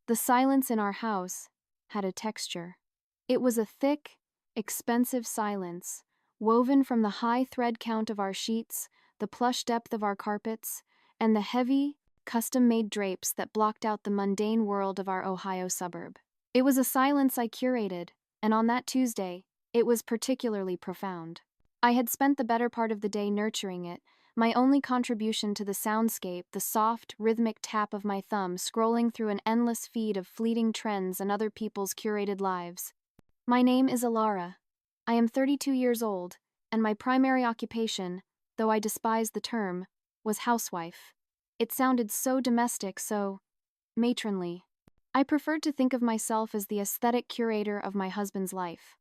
The silence in our house had a texture. It was a thick, expensive silence, woven from the high thread count of our sheets, the plush depth of our carpets, and the heavy, custom-made drapes that blocked out the mundane world of our Ohio suburb. It was a silence I curated, and on that Tuesday, it was particularly profound. I had spent the better part of the day nurturing it, my only contribution to the soundscape the soft, rhythmic tap of my thumb scrolling through an endless feed of fleeting trends and other people's curated lives. My name is Alara. I am 32 years old, and my primary occupation, though I despise the term, was housewife. It sounded so domestic, so matronly. I preferred to think of myself as the aesthetic curator of my husband's life.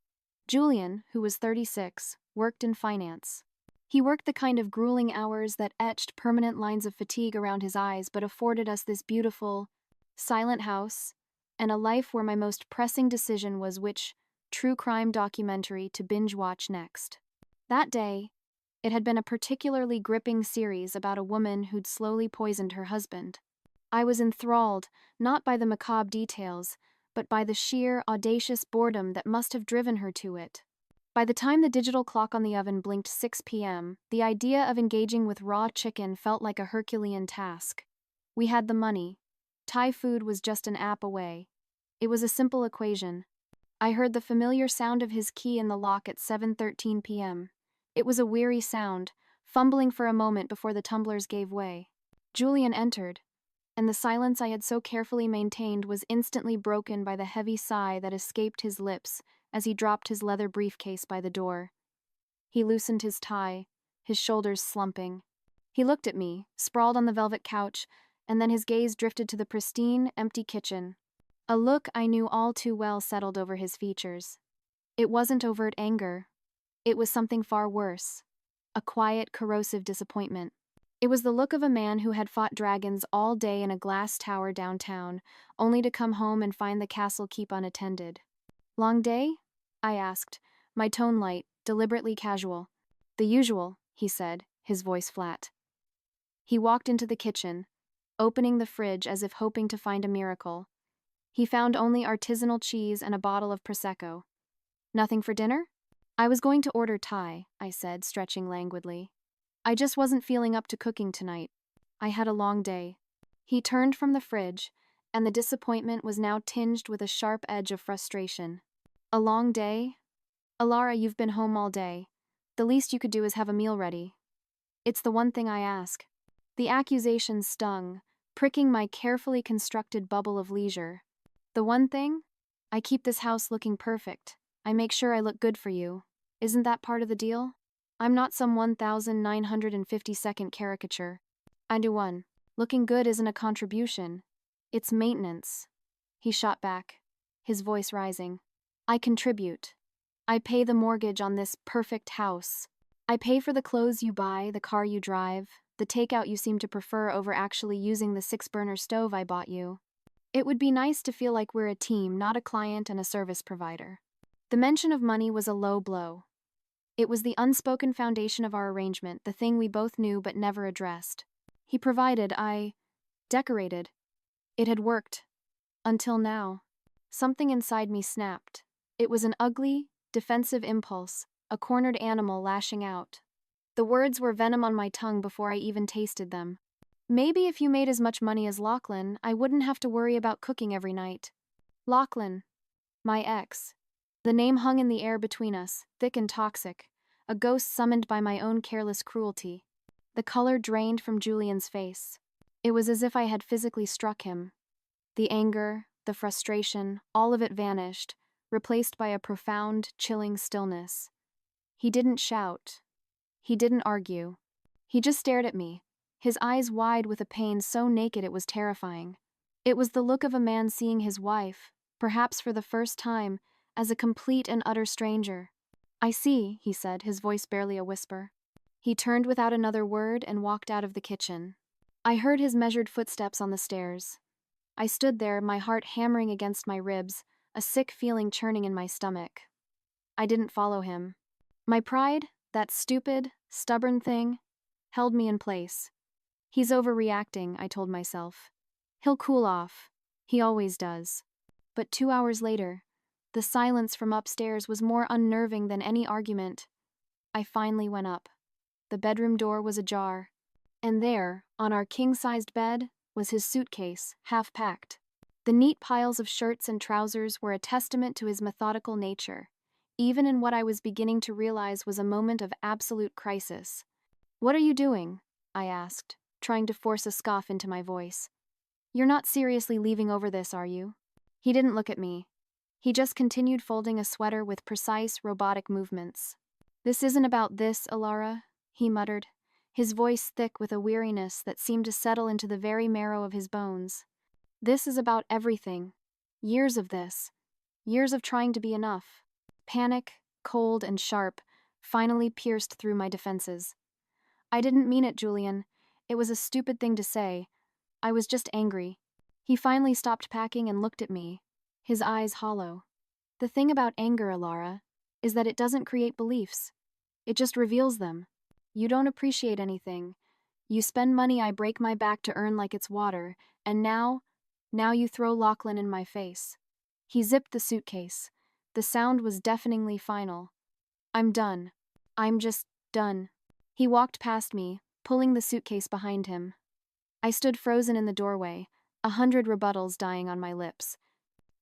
Julian, who was 36, worked in finance. He worked the kind of grueling hours that etched permanent lines of fatigue around his eyes but afforded us this beautiful, silent house, and a life where my most pressing decision was which true crime documentary to binge-watch next. That day, it had been a particularly gripping series about a woman who'd slowly poisoned her husband. I was enthralled, not by the macabre details, but by the sheer, audacious boredom that must have driven her to it. By the time the digital clock on the oven blinked 6 p.m., the idea of engaging with raw chicken felt like a Herculean task. We had the money. Thai food was just an app away. It was a simple equation. I heard the familiar sound of his key in the lock at 7:13 p.m. It was a weary sound, fumbling for a moment before the tumblers gave way. Julian entered, and the silence I had so carefully maintained was instantly broken by the heavy sigh that escaped his lips as he dropped his leather briefcase by the door. He loosened his tie, his shoulders slumping. He looked at me, sprawled on the velvet couch, and then his gaze drifted to the pristine, empty kitchen. A look I knew all too well settled over his features. It wasn't overt anger. It was something far worse. A quiet, corrosive disappointment. It was the look of a man who had fought dragons all day in a glass tower downtown, only to come home and find the castle keep unattended. "Long day?" I asked, my tone light, deliberately casual. "The usual," he said, his voice flat. He walked into the kitchen, opening the fridge as if hoping to find a miracle. He found only artisanal cheese and a bottle of Prosecco. "Nothing for dinner?" "I was going to order Thai," I said, stretching languidly. "I just wasn't feeling up to cooking tonight. I had a long day." He turned from the fridge, and the disappointment was now tinged with a sharp edge of frustration. "A long day? Alara, you've been home all day. The least you could do is have a meal ready. It's the one thing I ask." The accusation stung, pricking my carefully constructed bubble of leisure. "The one thing? I keep this house looking perfect. I make sure I look good for you. Isn't that part of the deal? I'm not some 1952nd caricature. I do one. Looking good isn't a contribution. It's maintenance." He shot back, his voice rising. "I contribute. I pay the mortgage on this perfect house. I pay for the clothes you buy, the car you drive, the takeout you seem to prefer over actually using the 6-burner stove I bought you. It would be nice to feel like we're a team, not a client and a service provider." The mention of money was a low blow. It was the unspoken foundation of our arrangement, the thing we both knew but never addressed. He provided, I decorated. It had worked. Until now. Something inside me snapped. It was an ugly, defensive impulse, a cornered animal lashing out. The words were venom on my tongue before I even tasted them. "Maybe if you made as much money as Lachlan, I wouldn't have to worry about cooking every night." Lachlan. My ex. The name hung in the air between us, thick and toxic, a ghost summoned by my own careless cruelty. The color drained from Julian's face. It was as if I had physically struck him. The anger, the frustration, all of it vanished, replaced by a profound, chilling stillness. He didn't shout. He didn't argue. He just stared at me, his eyes wide with a pain so naked it was terrifying. It was the look of a man seeing his wife, perhaps for the first time, as a complete and utter stranger. "I see," he said, his voice barely a whisper. He turned without another word and walked out of the kitchen. I heard his measured footsteps on the stairs. I stood there, my heart hammering against my ribs, a sick feeling churning in my stomach. I didn't follow him. My pride, that stupid, stubborn thing, held me in place. "He's overreacting," I told myself. "He'll cool off. He always does. But 2 hours later, the silence from upstairs was more unnerving than any argument. I finally went up. The bedroom door was ajar. And there, on our king-sized bed, was his suitcase, half-packed. The neat piles of shirts and trousers were a testament to his methodical nature, even in what I was beginning to realize was a moment of absolute crisis. "What are you doing?" I asked, trying to force a scoff into my voice. "You're not seriously leaving over this, are you?" He didn't look at me. He just continued folding a sweater with precise, robotic movements. "This isn't about this, Alara," he muttered, his voice thick with a weariness that seemed to settle into the very marrow of his bones. "This is about everything. Years of this. Years of trying to be enough." Panic, cold and sharp, finally pierced through my defenses. "I didn't mean it, Julian. It was a stupid thing to say. I was just angry." He finally stopped packing and looked at me, his eyes hollow. "The thing about anger, Alara, is that it doesn't create beliefs. It just reveals them. You don't appreciate anything. You spend money I break my back to earn like it's water, and now you throw Lachlan in my face." He zipped the suitcase. The sound was deafeningly final. "I'm done. I'm just done." He walked past me, pulling the suitcase behind him. I stood frozen in the doorway, 100 rebuttals dying on my lips.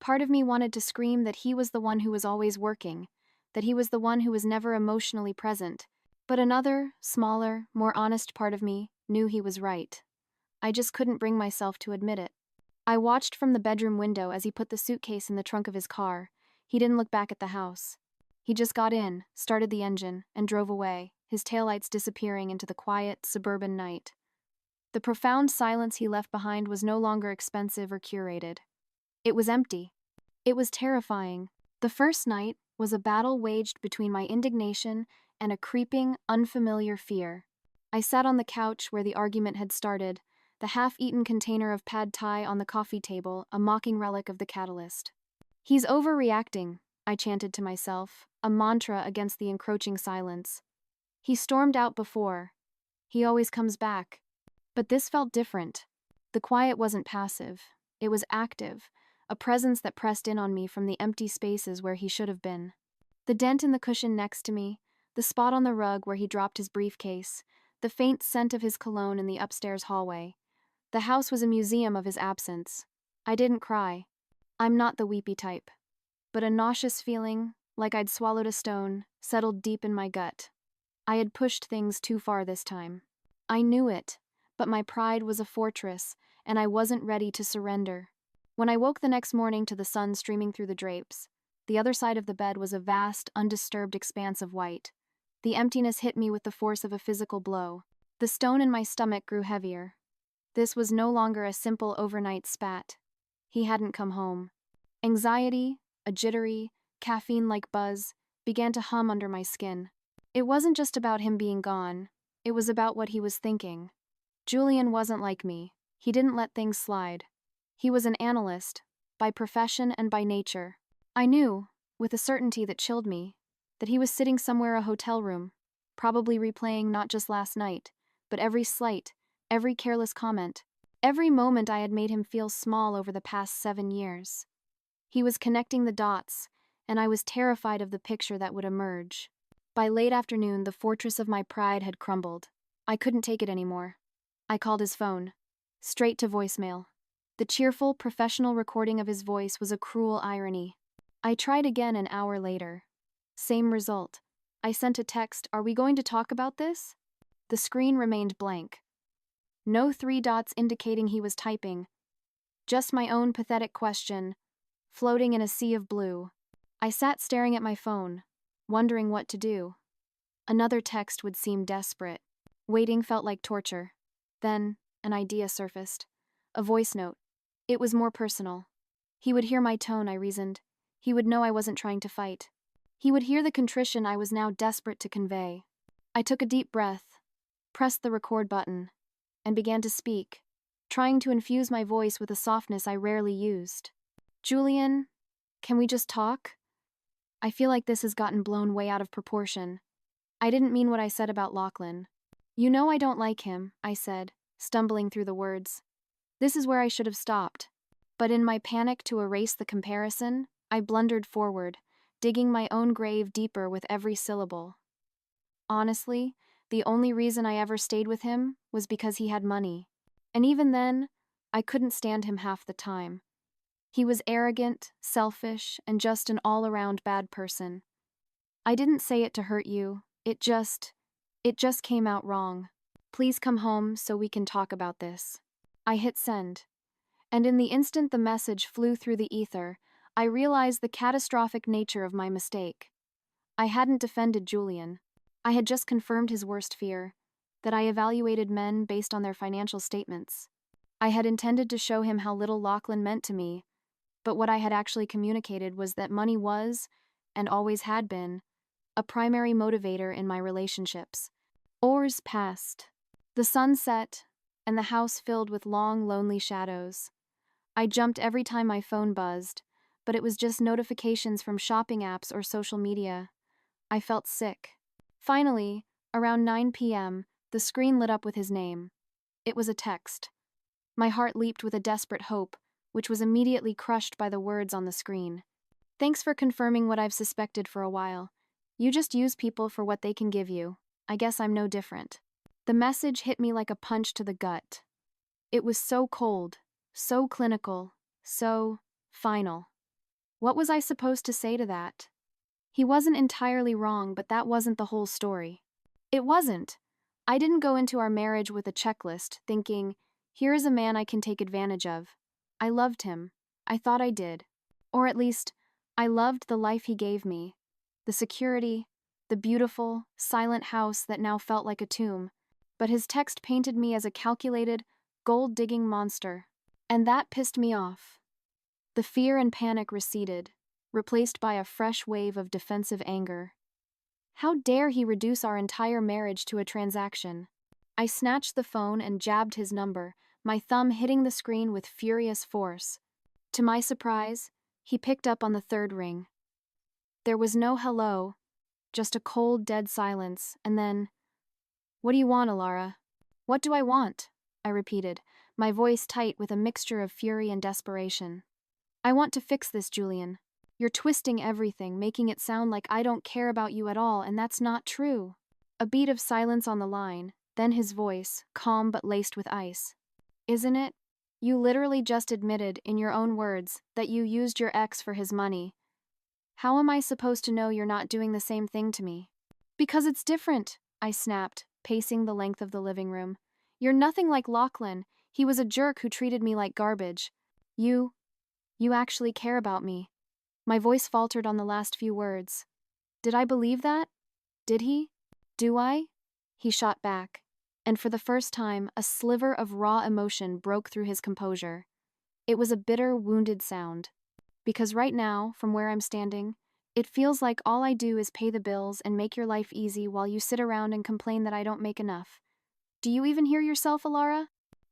Part of me wanted to scream that he was the one who was always working, that he was the one who was never emotionally present. But another, smaller, more honest part of me knew he was right. I just couldn't bring myself to admit it. I watched from the bedroom window as he put the suitcase in the trunk of his car. He didn't look back at the house. He just got in, started the engine, and drove away, his taillights disappearing into the quiet, suburban night. The profound silence he left behind was no longer expensive or curated. It was empty. It was terrifying. The first night was a battle waged between my indignation and a creeping, unfamiliar fear. I sat on the couch where the argument had started, the half-eaten container of pad thai on the coffee table, a mocking relic of the catalyst. "He's overreacting," I chanted to myself, a mantra against the encroaching silence. "He stormed out before. He always comes back." But this felt different. The quiet wasn't passive. It was active, a presence that pressed in on me from the empty spaces where he should have been. The dent in the cushion next to me, the spot on the rug where he dropped his briefcase, the faint scent of his cologne in the upstairs hallway. The house was a museum of his absence. I didn't cry. I'm not the weepy type. But a nauseous feeling, like I'd swallowed a stone, settled deep in my gut. I had pushed things too far this time. I knew it, but my pride was a fortress, and I wasn't ready to surrender. When I woke the next morning to the sun streaming through the drapes, the other side of the bed was a vast, undisturbed expanse of white. The emptiness hit me with the force of a physical blow. The stone in my stomach grew heavier. This was no longer a simple overnight spat. He hadn't come home. Anxiety, a jittery, caffeine-like buzz, began to hum under my skin. It wasn't just about him being gone. It was about what he was thinking. Julian wasn't like me. He didn't let things slide. He was an analyst, by profession and by nature. I knew, with a certainty that chilled me, that he was sitting somewhere a hotel room, probably replaying not just last night, but every slight, every careless comment, every moment I had made him feel small over the past 7 years. He was connecting the dots, and I was terrified of the picture that would emerge. By late afternoon, the fortress of my pride had crumbled. I couldn't take it anymore. I called his phone. Straight to voicemail. The cheerful, professional recording of his voice was a cruel irony. I tried again an hour later. Same result. I sent a text, "Are we going to talk about this?" The screen remained blank. No 3 dots indicating he was typing. Just my own pathetic question, floating in a sea of blue. I sat staring at my phone, wondering what to do. Another text would seem desperate. Waiting felt like torture. Then, an idea surfaced. A voice note. It was more personal. He would hear my tone, I reasoned. He would know I wasn't trying to fight. He would hear the contrition I was now desperate to convey. I took a deep breath, pressed the record button, and began to speak, trying to infuse my voice with a softness I rarely used. "Julian, can we just talk? I feel like this has gotten blown way out of proportion. I didn't mean what I said about Lachlan. You know I don't like him," I said, stumbling through the words. This is where I should have stopped. But in my panic to erase the comparison, I blundered forward, digging my own grave deeper with every syllable. Honestly, the only reason I ever stayed with him was because he had money. And even then, I couldn't stand him half the time. He was arrogant, selfish, and just an all-around bad person. I didn't say it to hurt you, it just came out wrong. Please come home so we can talk about this. I hit send. And in the instant the message flew through the ether, I realized the catastrophic nature of my mistake. I hadn't defended Julian. I had just confirmed his worst fear, that I evaluated men based on their financial statements. I had intended to show him how little Lachlan meant to me, but what I had actually communicated was that money was, and always had been, a primary motivator in my relationships. Hours passed. The sun set, and the house filled with long, lonely shadows. I jumped every time my phone buzzed, but it was just notifications from shopping apps or social media. I felt sick. Finally, around 9 p.m., the screen lit up with his name. It was a text. My heart leaped with a desperate hope, which was immediately crushed by the words on the screen. Thanks for confirming what I've suspected for a while. You just use people for what they can give you. I guess I'm no different. The message hit me like a punch to the gut. It was so cold, so clinical, so final. What was I supposed to say to that? He wasn't entirely wrong, but that wasn't the whole story. It wasn't. I didn't go into our marriage with a checklist, thinking, here is a man I can take advantage of. I loved him. I thought I did. Or at least, I loved the life he gave me. The security, the beautiful, silent house that now felt like a tomb. But his text painted me as a calculated, gold-digging monster. And that pissed me off. The fear and panic receded, replaced by a fresh wave of defensive anger. How dare he reduce our entire marriage to a transaction? I snatched the phone and jabbed his number, my thumb hitting the screen with furious force. To my surprise, he picked up on the third ring. There was no hello, just a cold, dead silence, and then, "What do you want, Alara?" "What do I want?" I repeated, my voice tight with a mixture of fury and desperation. "I want to fix this, Julian. You're twisting everything, making it sound like I don't care about you at all, and that's not true." A beat of silence on the line, then his voice, calm but laced with ice. "Isn't it? You literally just admitted, in your own words, that you used your ex for his money. How am I supposed to know you're not doing the same thing to me?" "Because it's different," I snapped, pacing the length of the living room. "You're nothing like Lachlan. He was a jerk who treated me like garbage. You actually care about me." My voice faltered on the last few words. Did I believe that? Did he? Do I? He shot back, and for the first time, a sliver of raw emotion broke through his composure. It was a bitter, wounded sound. Because right now, from where I'm standing, it feels like all I do is pay the bills and make your life easy while you sit around and complain that I don't make enough. Do you even hear yourself, Alara?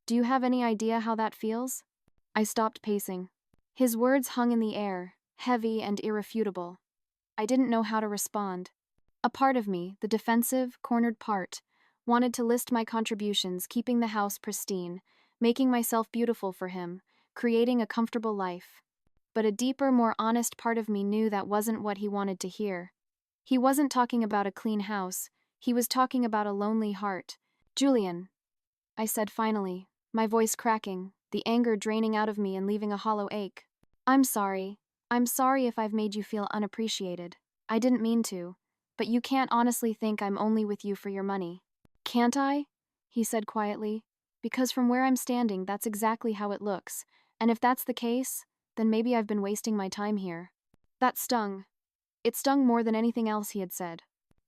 Do you have any idea how that feels? I stopped pacing. His words hung in the air, heavy and irrefutable. I didn't know how to respond. A part of me, the defensive, cornered part, wanted to list my contributions, keeping the house pristine, making myself beautiful for him, creating a comfortable life. But a deeper, more honest part of me knew that wasn't what he wanted to hear. He wasn't talking about a clean house, he was talking about a lonely heart. "Julian," I said finally, my voice cracking, the anger draining out of me and leaving a hollow ache. I'm sorry if I've made you feel unappreciated. I didn't mean to, but you can't honestly think I'm only with you for your money." "Can't I?" he said quietly. "Because from where I'm standing, that's exactly how it looks, and if that's the case, then maybe I've been wasting my time here." That stung. It stung more than anything else he had said.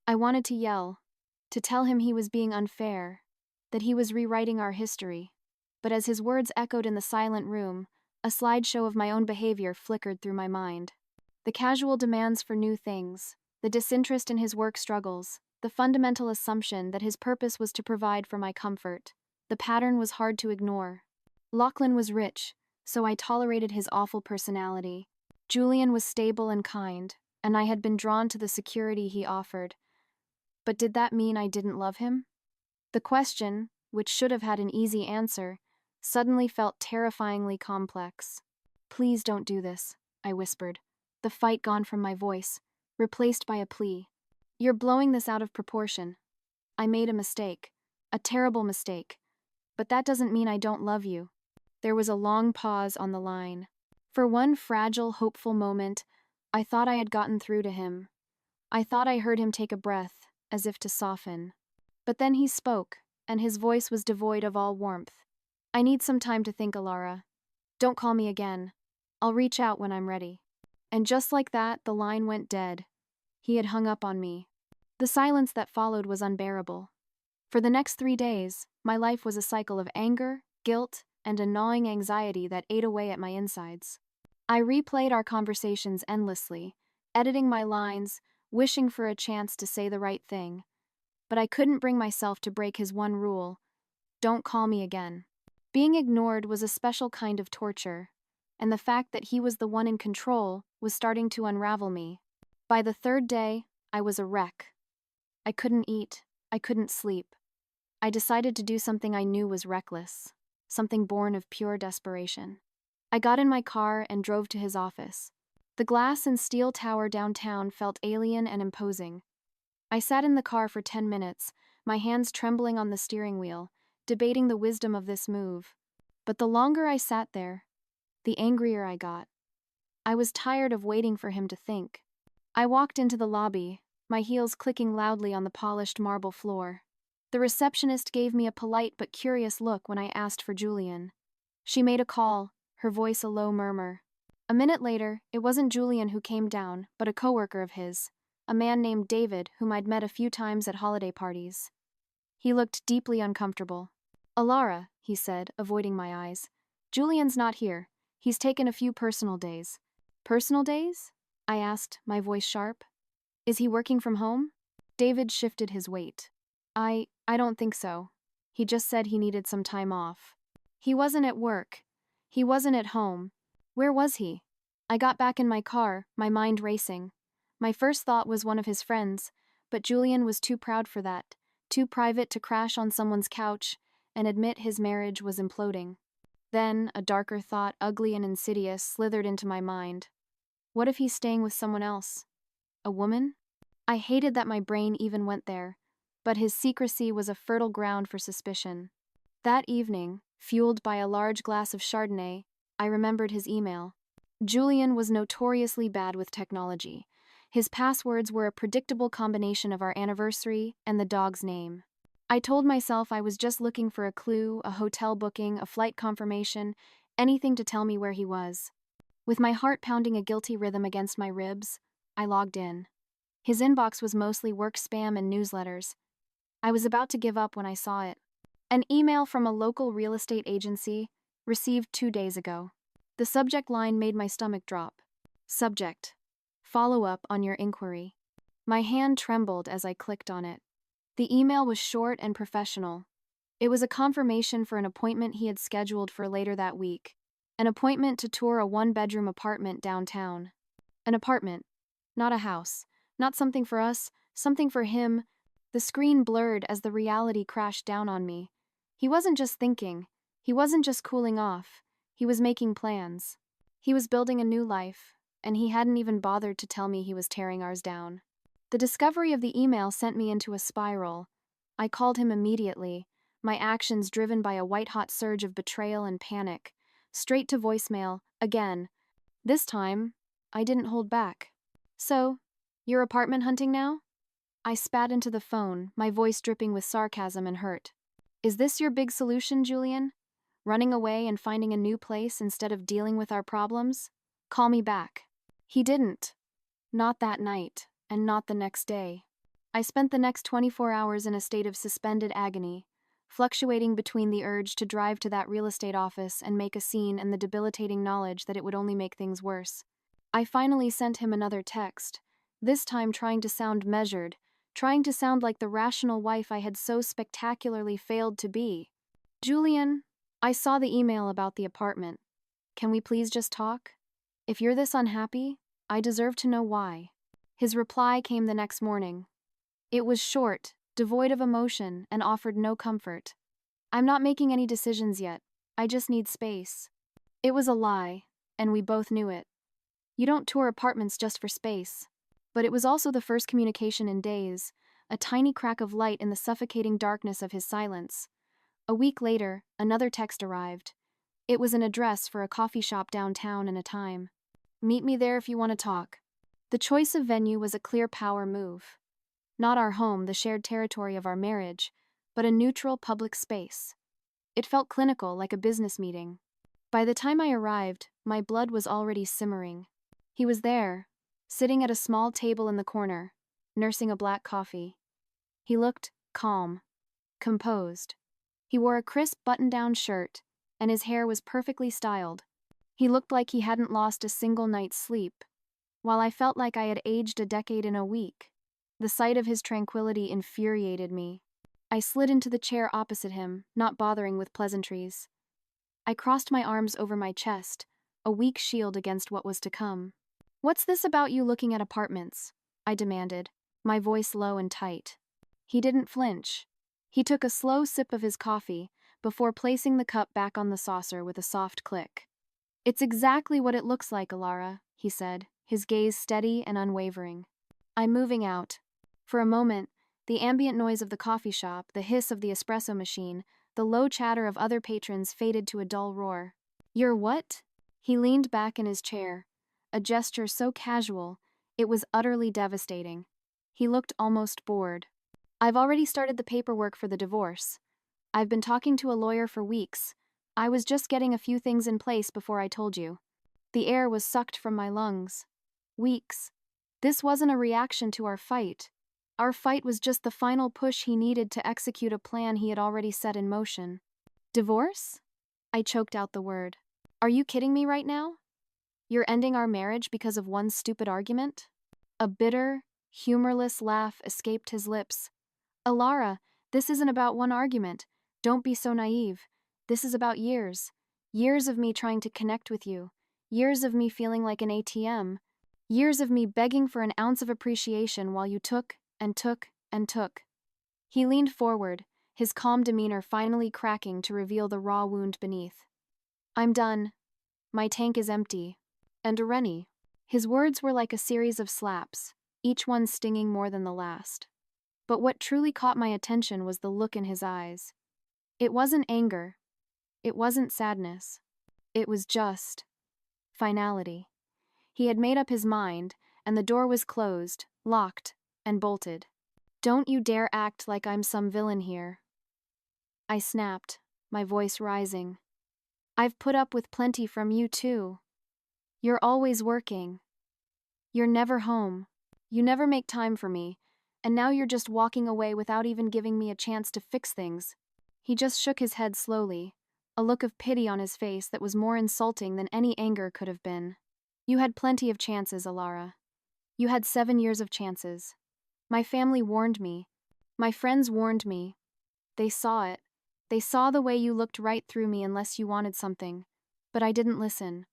I wanted to yell, to tell him he was being unfair, that he was rewriting our history. But as his words echoed in the silent room, a slideshow of my own behavior flickered through my mind. The casual demands for new things, the disinterest in his work struggles, the fundamental assumption that his purpose was to provide for my comfort. The pattern was hard to ignore. Lachlan was rich, so I tolerated his awful personality. Julian was stable and kind, and I had been drawn to the security he offered. But did that mean I didn't love him? The question, which should have had an easy answer, suddenly felt terrifyingly complex. Please don't do this, I whispered, the fight gone from my voice, replaced by a plea. You're blowing this out of proportion. I made a mistake. A terrible mistake. But that doesn't mean I don't love you. There was a long pause on the line. For one fragile, hopeful moment, I thought I had gotten through to him. I thought I heard him take a breath, as if to soften. But then he spoke, and his voice was devoid of all warmth. I need some time to think, Alara. Don't call me again. I'll reach out when I'm ready. And just like that, the line went dead. He had hung up on me. The silence that followed was unbearable. For the next 3 days, my life was a cycle of anger, guilt, and a gnawing anxiety that ate away at my insides. I replayed our conversations endlessly, editing my lines, wishing for a chance to say the right thing. But I couldn't bring myself to break his one rule: don't call me again. Being ignored was a special kind of torture, and the fact that he was the one in control was starting to unravel me. By the 3rd day, I was a wreck. I couldn't eat, I couldn't sleep. I decided to do something I knew was reckless, something born of pure desperation. I got in my car and drove to his office. The glass and steel tower downtown felt alien and imposing. I sat in the car for 10 minutes, my hands trembling on the steering wheel, debating the wisdom of this move. But the longer I sat there, the angrier I got. I was tired of waiting for him to think. I walked into the lobby, my heels clicking loudly on the polished marble floor. The receptionist gave me a polite but curious look when I asked for Julian. She made a call, her voice a low murmur. A minute later, it wasn't Julian who came down, but a coworker of his, a man named David whom I'd met a few times at holiday parties. He looked deeply uncomfortable. Alara, he said, avoiding my eyes. Julian's not here. He's taken a few personal days. Personal days? I asked, my voice sharp. Is he working from home? David shifted his weight. I don't think so. He just said he needed some time off. He wasn't at work. He wasn't at home. Where was he? I got back in my car, my mind racing. My first thought was one of his friends, but Julian was too proud for that, too private to crash on someone's couch and admit his marriage was imploding. Then, a darker thought, ugly and insidious, slithered into my mind. What if he's staying with someone else? A woman? I hated that my brain even went there, but his secrecy was a fertile ground for suspicion. That evening, fueled by a large glass of Chardonnay, I remembered his email. Julian was notoriously bad with technology. His passwords were a predictable combination of our anniversary and the dog's name. I told myself I was just looking for a clue, a hotel booking, a flight confirmation, anything to tell me where he was. With my heart pounding a guilty rhythm against my ribs, I logged in. His inbox was mostly work spam and newsletters. I was about to give up when I saw it. An email from a local real estate agency, received 2 days ago. The subject line made my stomach drop. Subject: follow up on your inquiry. My hand trembled as I clicked on it. The email was short and professional. It was a confirmation for an appointment he had scheduled for later that week. An appointment to tour a 1-bedroom apartment downtown. An apartment, not a house. Not something for us, something for him. The screen blurred as the reality crashed down on me. He wasn't just thinking. He wasn't just cooling off. He was making plans. He was building a new life, and he hadn't even bothered to tell me he was tearing ours down. The discovery of the email sent me into a spiral. I called him immediately, my actions driven by a white-hot surge of betrayal and panic. Straight to voicemail, again. This time, I didn't hold back. So, you're apartment hunting now? I spat into the phone, my voice dripping with sarcasm and hurt. Is this your big solution, Julian? Running away and finding a new place instead of dealing with our problems? Call me back. He didn't. Not that night, and not the next day. I spent the next 24 hours in a state of suspended agony, fluctuating between the urge to drive to that real estate office and make a scene and the debilitating knowledge that it would only make things worse. I finally sent him another text, this time trying to sound measured, trying to sound like the rational wife I had so spectacularly failed to be. Julian, I saw the email about the apartment. Can we please just talk? If you're this unhappy, I deserve to know why. His reply came the next morning. It was short, devoid of emotion, and offered no comfort. I'm not making any decisions yet. I just need space. It was a lie, and we both knew it. You don't tour apartments just for space. But it was also the first communication in days, a tiny crack of light in the suffocating darkness of his silence. A week later, another text arrived. It was an address for a coffee shop downtown and a time. Meet me there if you want to talk. The choice of venue was a clear power move. Not our home, the shared territory of our marriage, but a neutral public space. It felt clinical, like a business meeting. By the time I arrived, my blood was already simmering. He was there, sitting at a small table in the corner, nursing a black coffee. He looked calm, composed. He wore a crisp button-down shirt, and his hair was perfectly styled. He looked like he hadn't lost a single night's sleep, while I felt like I had aged a decade in a week. The sight of his tranquility infuriated me. I slid into the chair opposite him, not bothering with pleasantries. I crossed my arms over my chest, a weak shield against what was to come. "What's this about you looking at apartments?" I demanded, my voice low and tight. He didn't flinch. He took a slow sip of his coffee before placing the cup back on the saucer with a soft click. "It's exactly what it looks like, Alara," he said, his gaze steady and unwavering. "I'm moving out." For a moment, the ambient noise of the coffee shop, the hiss of the espresso machine, the low chatter of other patrons faded to a dull roar. "You're what?" He leaned back in his chair, a gesture so casual, it was utterly devastating. He looked almost bored. "I've already started the paperwork for the divorce. I've been talking to a lawyer for weeks. I was just getting a few things in place before I told you." The air was sucked from my lungs. Weeks. This wasn't a reaction to our fight. Our fight was just the final push he needed to execute a plan he had already set in motion. "Divorce?" I choked out the word. "Are you kidding me right now? You're ending our marriage because of one stupid argument?" A bitter, humorless laugh escaped his lips. "Alara, this isn't about one argument. Don't be so naive. This is about years. Years of me trying to connect with you. Years of me feeling like an ATM. Years of me begging for an ounce of appreciation while you took and took and took." He leaned forward, his calm demeanor finally cracking to reveal the raw wound beneath. "I'm done. My tank is empty. And Rennie." His words were like a series of slaps, each one stinging more than the last. But what truly caught my attention was the look in his eyes. It wasn't anger. It wasn't sadness. It was just finality. He had made up his mind, and the door was closed, locked, and bolted. "Don't you dare act like I'm some villain here," I snapped, my voice rising. "I've put up with plenty from you too. You're always working. You're never home. You never make time for me, and now you're just walking away without even giving me a chance to fix things." He just shook his head slowly, a look of pity on his face that was more insulting than any anger could have been. "You had plenty of chances, Alara. You had 7 years of chances. My family warned me. My friends warned me. They saw it. They saw the way you looked right through me unless you wanted something. But I didn't listen.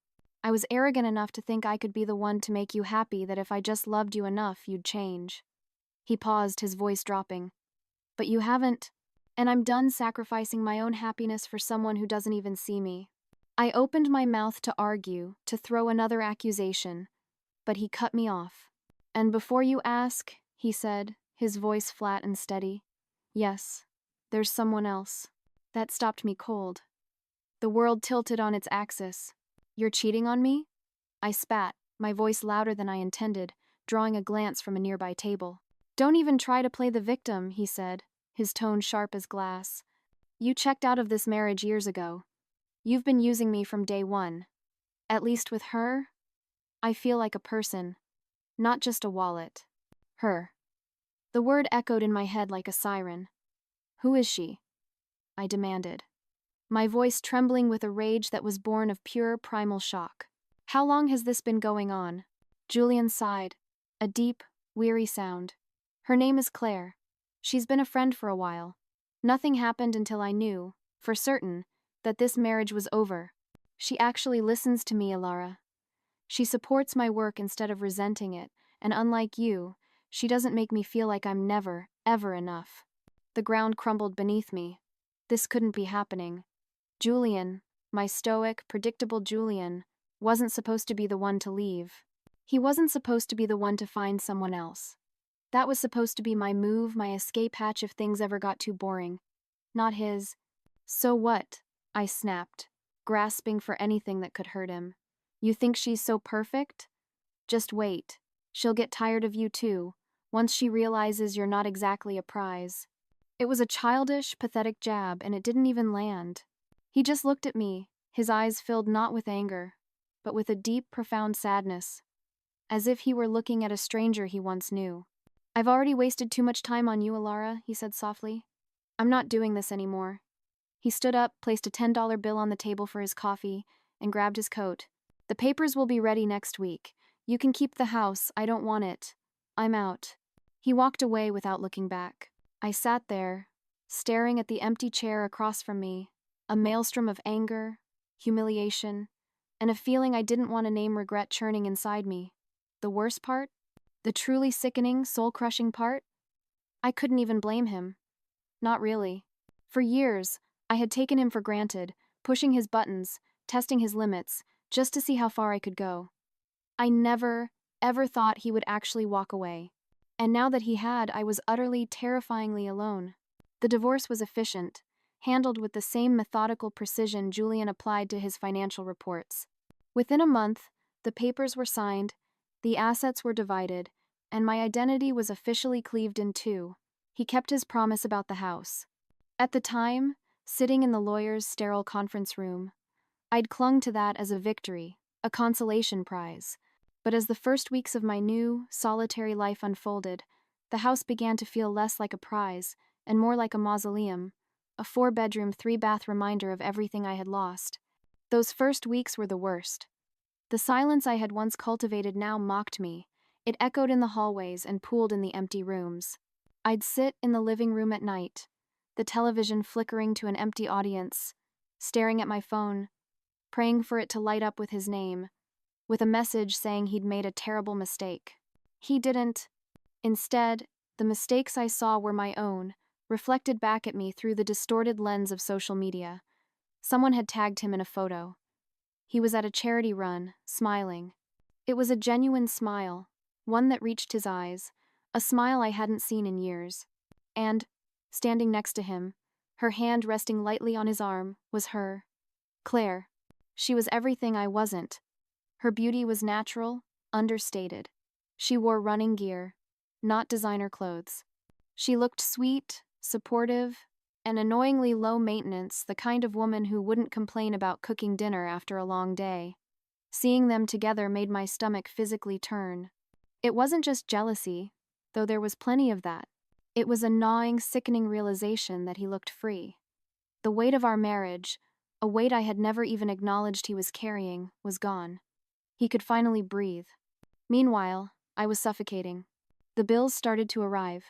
I was arrogant enough to think I could be the one to make you happy, that if I just loved you enough, you'd change." He paused, his voice dropping. "But you haven't, and I'm done sacrificing my own happiness for someone who doesn't even see me." I opened my mouth to argue, to throw another accusation, but he cut me off. "And before you ask," he said, his voice flat and steady, "yes, there's someone else." That stopped me cold. The world tilted on its axis. "You're cheating on me?" I spat, my voice louder than I intended, drawing a glance from a nearby table. "Don't even try to play the victim," he said, his tone sharp as glass. "You checked out of this marriage years ago. You've been using me from day one. At least with her, I feel like a person, not just a wallet." Her. The word echoed in my head like a siren. "Who is she?" I demanded, my voice trembling with a rage that was born of pure primal shock. "How long has this been going on?" Julian sighed, a deep, weary sound. "Her name is Claire. She's been a friend for a while. Nothing happened until I knew, for certain, that this marriage was over. She actually listens to me, Alara. She supports my work instead of resenting it, and unlike you, she doesn't make me feel like I'm never, ever enough." The ground crumbled beneath me. This couldn't be happening. Julian, my stoic, predictable Julian, wasn't supposed to be the one to leave. He wasn't supposed to be the one to find someone else. That was supposed to be my move, my escape hatch if things ever got too boring. Not his. So what? I snapped, grasping for anything that could hurt him. You think she's so perfect? Just wait. She'll get tired of you too, once she realizes you're not exactly a prize. It was a childish, pathetic jab, and it didn't even land. He just looked at me, his eyes filled not with anger, but with a deep, profound sadness, as if he were looking at a stranger he once knew. I've already wasted too much time on you, Alara, he said softly. I'm not doing this anymore. He stood up, placed a $10 bill on the table for his coffee, and grabbed his coat. The papers will be ready next week. You can keep the house, I don't want it. I'm out. He walked away without looking back. I sat there, staring at the empty chair across from me, a maelstrom of anger, humiliation, and a feeling I didn't want to name regret churning inside me. The worst part? The truly sickening, soul-crushing part? I couldn't even blame him. Not really. For years, I had taken him for granted, pushing his buttons, testing his limits, just to see how far I could go. I never, ever thought he would actually walk away. And now that he had, I was utterly, terrifyingly alone. The divorce was efficient, handled with the same methodical precision Julian applied to his financial reports. Within a month, the papers were signed, the assets were divided, and my identity was officially cleaved in two. He kept his promise about the house. At the time, sitting in the lawyer's sterile conference room, I'd clung to that as a victory, a consolation prize. But as the first weeks of my new, solitary life unfolded, the house began to feel less like a prize and more like a mausoleum, a 4-bedroom, 3-bath reminder of everything I had lost. Those first weeks were the worst. The silence I had once cultivated now mocked me. It echoed in the hallways and pooled in the empty rooms. I'd sit in the living room at night, the television flickering to an empty audience, staring at my phone, praying for it to light up with his name, with a message saying he'd made a terrible mistake. He didn't. Instead, the mistakes I saw were my own, reflected back at me through the distorted lens of social media. Someone had tagged him in a photo. He was at a charity run, smiling. It was a genuine smile, one that reached his eyes, a smile I hadn't seen in years. And, standing next to him, her hand resting lightly on his arm, was her. Claire. She was everything I wasn't. Her beauty was natural, understated. She wore running gear, not designer clothes. She looked sweet, supportive, and annoyingly low maintenance, the kind of woman who wouldn't complain about cooking dinner after a long day. Seeing them together made my stomach physically turn. It wasn't just jealousy, though there was plenty of that. It was a gnawing, sickening realization that he looked free. The weight of our marriage, a weight I had never even acknowledged he was carrying, was gone. He could finally breathe. Meanwhile, I was suffocating. The bills started to arrive.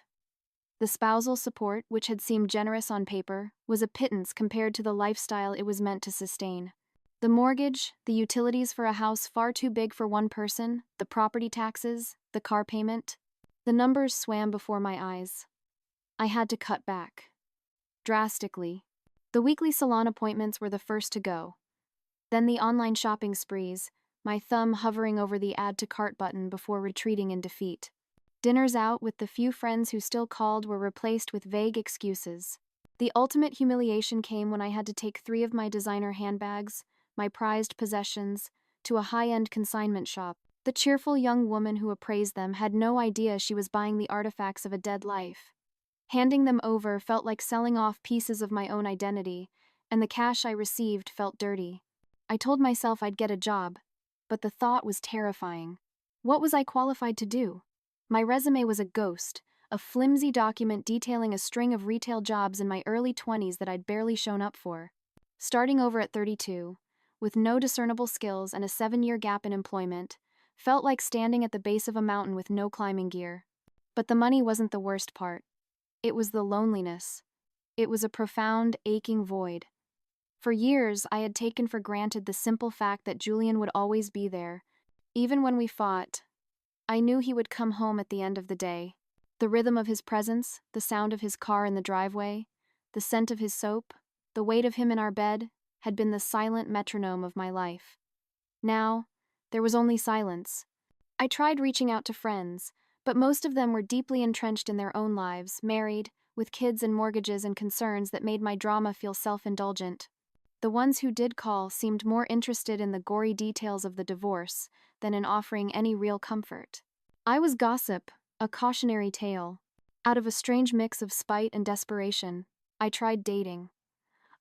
The spousal support, which had seemed generous on paper, was a pittance compared to the lifestyle it was meant to sustain. The mortgage, the utilities for a house far too big for one person, the property taxes, the car payment. The numbers swam before my eyes. I had to cut back. Drastically. The weekly salon appointments were the first to go. Then the online shopping sprees, my thumb hovering over the add to cart button before retreating in defeat. Dinners out with the few friends who still called were replaced with vague excuses. The ultimate humiliation came when I had to take 3 of my designer handbags, my prized possessions, to a high-end consignment shop. The cheerful young woman who appraised them had no idea she was buying the artifacts of a dead life. Handing them over felt like selling off pieces of my own identity, and the cash I received felt dirty. I told myself I'd get a job, but the thought was terrifying. What was I qualified to do? My resume was a ghost, a flimsy document detailing a string of retail jobs in my early 20s that I'd barely shown up for. Starting over at 32, with no discernible skills and a 7-year gap in employment, felt like standing at the base of a mountain with no climbing gear. But the money wasn't the worst part. It was the loneliness. It was a profound, aching void. For years, I had taken for granted the simple fact that Julian would always be there. Even when we fought, I knew he would come home at the end of the day. The rhythm of his presence, the sound of his car in the driveway, the scent of his soap, the weight of him in our bed, had been the silent metronome of my life. Now, there was only silence. I tried reaching out to friends, but most of them were deeply entrenched in their own lives, married, with kids and mortgages and concerns that made my drama feel self-indulgent. The ones who did call seemed more interested in the gory details of the divorce than in offering any real comfort. I was gossip, a cautionary tale. Out of a strange mix of spite and desperation, I tried dating.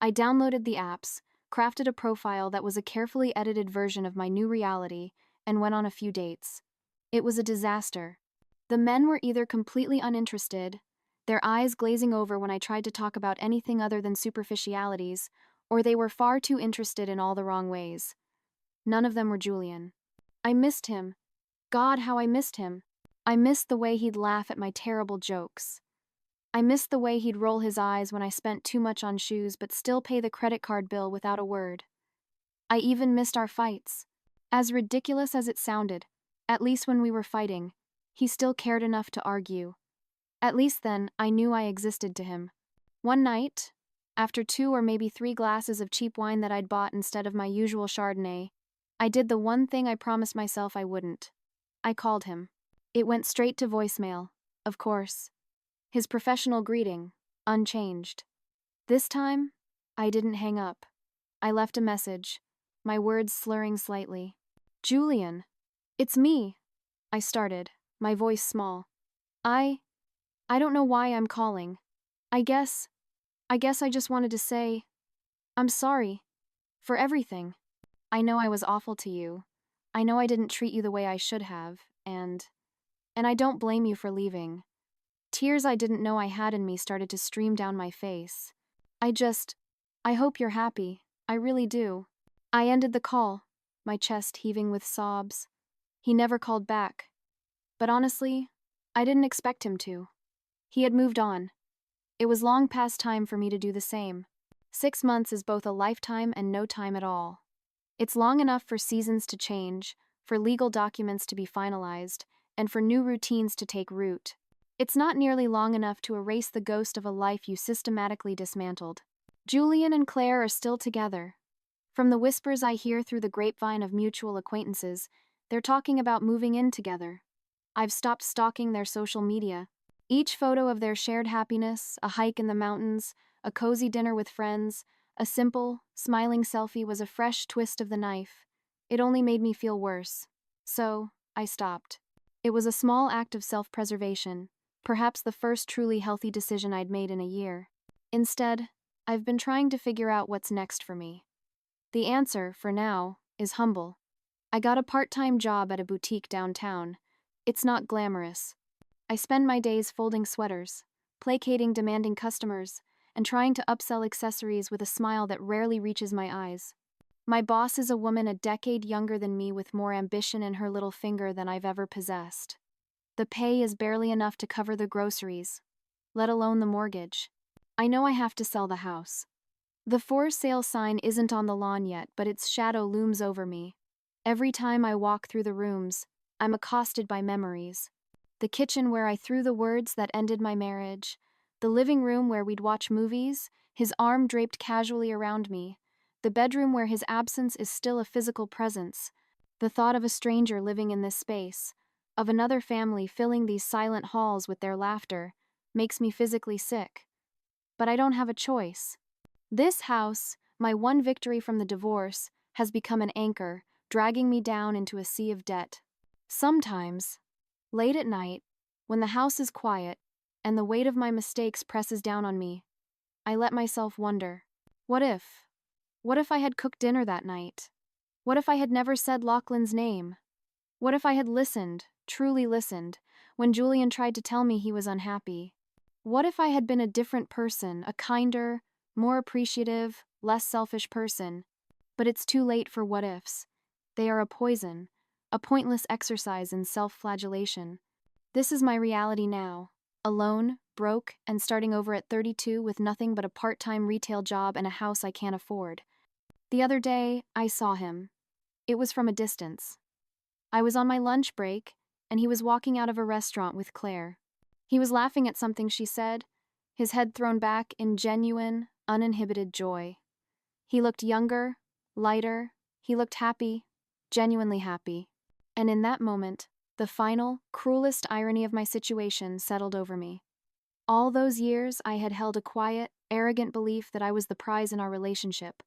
I downloaded the apps, crafted a profile that was a carefully edited version of my new reality, and went on a few dates. It was a disaster. The men were either completely uninterested, their eyes glazing over when I tried to talk about anything other than superficialities, or they were far too interested in all the wrong ways. None of them were Julian. I missed him. God, how I missed him. I missed the way he'd laugh at my terrible jokes. I missed the way he'd roll his eyes when I spent too much on shoes but still pay the credit card bill without a word. I even missed our fights. As ridiculous as it sounded, at least when we were fighting, he still cared enough to argue. At least then, I knew I existed to him. One night, after 2 or maybe 3 glasses of cheap wine that I'd bought instead of my usual Chardonnay, I did the one thing I promised myself I wouldn't. I called him. It went straight to voicemail, of course. His professional greeting, unchanged. This time, I didn't hang up. I left a message, my words slurring slightly. Julian, it's me. I started, my voice small. I don't know why I'm calling. I guess I just wanted to say, I'm sorry. For everything. I know I was awful to you. I know I didn't treat you the way I should have, and I don't blame you for leaving. Tears I didn't know I had in me started to stream down my face. I hope you're happy. I really do. I ended the call, my chest heaving with sobs. He never called back. But honestly, I didn't expect him to. He had moved on. It was long past time for me to do the same. 6 months is both a lifetime and no time at all. It's long enough for seasons to change, for legal documents to be finalized, and for new routines to take root. It's not nearly long enough to erase the ghost of a life you systematically dismantled. Julian and Claire are still together. From the whispers I hear through the grapevine of mutual acquaintances, they're talking about moving in together. I've stopped stalking their social media. Each photo of their shared happiness, a hike in the mountains, a cozy dinner with friends, a simple, smiling selfie was a fresh twist of the knife. It only made me feel worse. So, I stopped. It was a small act of self-preservation, perhaps the first truly healthy decision I'd made in a year. Instead, I've been trying to figure out what's next for me. The answer, for now, is humble. I got a part-time job at a boutique downtown. It's not glamorous. I spend my days folding sweaters, placating demanding customers, and trying to upsell accessories with a smile that rarely reaches my eyes. My boss is a woman a decade younger than me with more ambition in her little finger than I've ever possessed. The pay is barely enough to cover the groceries, let alone the mortgage. I know I have to sell the house. The for sale sign isn't on the lawn yet, but its shadow looms over me. Every time I walk through the rooms, I'm accosted by memories. The kitchen where I threw the words that ended my marriage, the living room where we'd watch movies, his arm draped casually around me, the bedroom where his absence is still a physical presence, the thought of a stranger living in this space, of another family filling these silent halls with their laughter, makes me physically sick. But I don't have a choice. This house, my one victory from the divorce, has become an anchor, dragging me down into a sea of debt. Sometimes, late at night, when the house is quiet and the weight of my mistakes presses down on me, I let myself wonder, what if? What if I had cooked dinner that night? What if I had never said Lachlan's name? What if I had listened, truly listened, when Julian tried to tell me he was unhappy? What if I had been a different person, a kinder, more appreciative, less selfish person? But it's too late for what ifs. They are a poison, a pointless exercise in self-flagellation. This is my reality now, alone, broke, and starting over at 32 with nothing but a part-time retail job and a house I can't afford. The other day, I saw him. It was from a distance. I was on my lunch break, and he was walking out of a restaurant with Claire. He was laughing at something she said, his head thrown back in genuine, uninhibited joy. He looked younger, lighter, he looked happy, genuinely happy. And in that moment, the final, cruelest irony of my situation settled over me. All those years, I had held a quiet, arrogant belief that I was the prize in our relationship,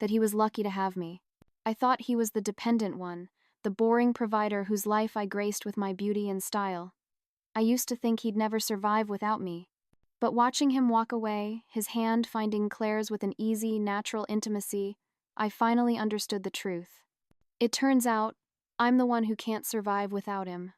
that he was lucky to have me. I thought he was the dependent one, the boring provider whose life I graced with my beauty and style. I used to think he'd never survive without me. But watching him walk away, his hand finding Claire's with an easy, natural intimacy, I finally understood the truth. It turns out, I'm the one who can't survive without him.